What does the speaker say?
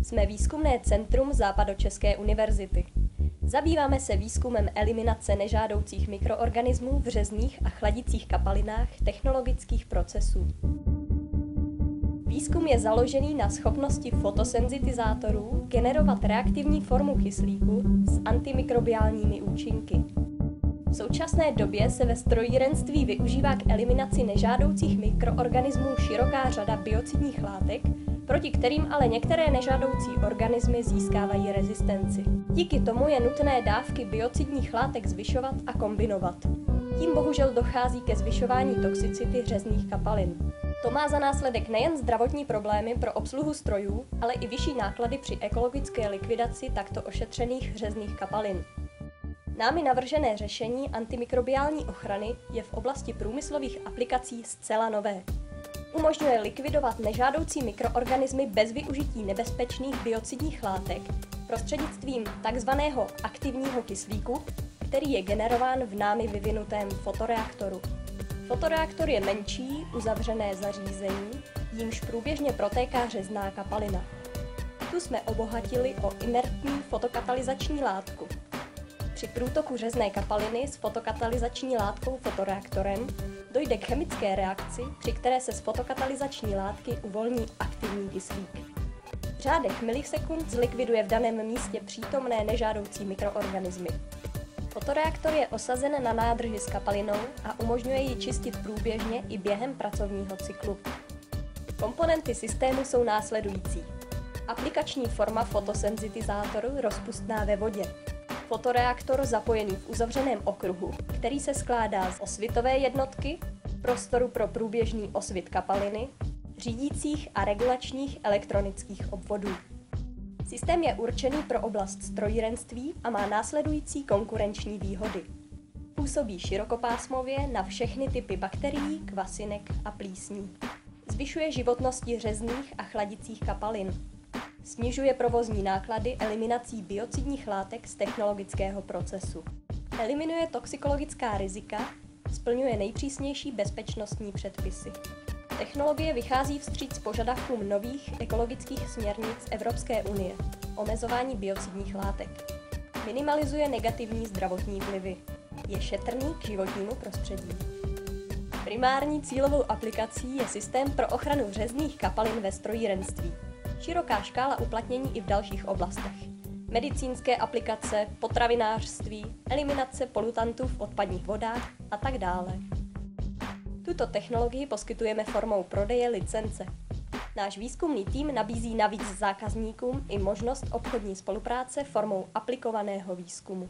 Jsme výzkumné centrum Západočeské univerzity. Zabýváme se výzkumem eliminace nežádoucích mikroorganismů v řezných a chladicích kapalinách technologických procesů. Výzkum je založený na schopnosti fotosenzitizátorů generovat reaktivní formu kyslíku s antimikrobiálními účinky. V současné době se ve strojírenství využívá k eliminaci nežádoucích mikroorganismů široká řada biocidních látek, proti kterým ale některé nežádoucí organismy získávají rezistenci. Díky tomu je nutné dávky biocidních látek zvyšovat a kombinovat. Tím bohužel dochází ke zvyšování toxicity řezných kapalin. To má za následek nejen zdravotní problémy pro obsluhu strojů, ale i vyšší náklady při ekologické likvidaci takto ošetřených řezných kapalin. Námi navržené řešení antimikrobiální ochrany je v oblasti průmyslových aplikací zcela nové. Umožňuje likvidovat nežádoucí mikroorganismy bez využití nebezpečných biocidních látek prostřednictvím tzv. Aktivního kyslíku, který je generován v námi vyvinutém fotoreaktoru. Fotoreaktor je menší, uzavřené zařízení, jímž průběžně protéká řezná kapalina. Tu jsme obohatili o inertní fotokatalyzační látku. Při průtoku řezné kapaliny s fotokatalyzační látkou fotoreaktorem dojde k chemické reakci, při které se z fotokatalyzační látky uvolní aktivní kyslík. V řádech milisekund zlikviduje v daném místě přítomné nežádoucí mikroorganismy. Fotoreaktor je osazen na nádrži s kapalinou a umožňuje ji čistit průběžně i během pracovního cyklu. Komponenty systému jsou následující. Aplikační forma fotosenzitizátoru rozpustná ve vodě. Fotoreaktor zapojený v uzavřeném okruhu, který se skládá z osvitové jednotky, prostoru pro průběžný osvit kapaliny, řídících a regulačních elektronických obvodů. Systém je určený pro oblast strojírenství a má následující konkurenční výhody. Působí širokopásmově na všechny typy bakterií, kvasinek a plísní. Zvyšuje životnosti řezných a chladicích kapalin. Snižuje provozní náklady eliminací biocidních látek z technologického procesu. Eliminuje toxikologická rizika, splňuje nejpřísnější bezpečnostní předpisy. Technologie vychází vstříc požadavkům nových ekologických směrnic Evropské unie, omezování biocidních látek. Minimalizuje negativní zdravotní vlivy. Je šetrný k životnímu prostředí. Primární cílovou aplikací je systém pro ochranu řezných kapalin ve strojírenství. Široká škála uplatnění i v dalších oblastech. Medicínské aplikace, potravinářství, eliminace polutantů v odpadních vodách a tak dále. Tuto technologii poskytujeme formou prodeje licence. Náš výzkumný tým nabízí navíc zákazníkům i možnost obchodní spolupráce formou aplikovaného výzkumu.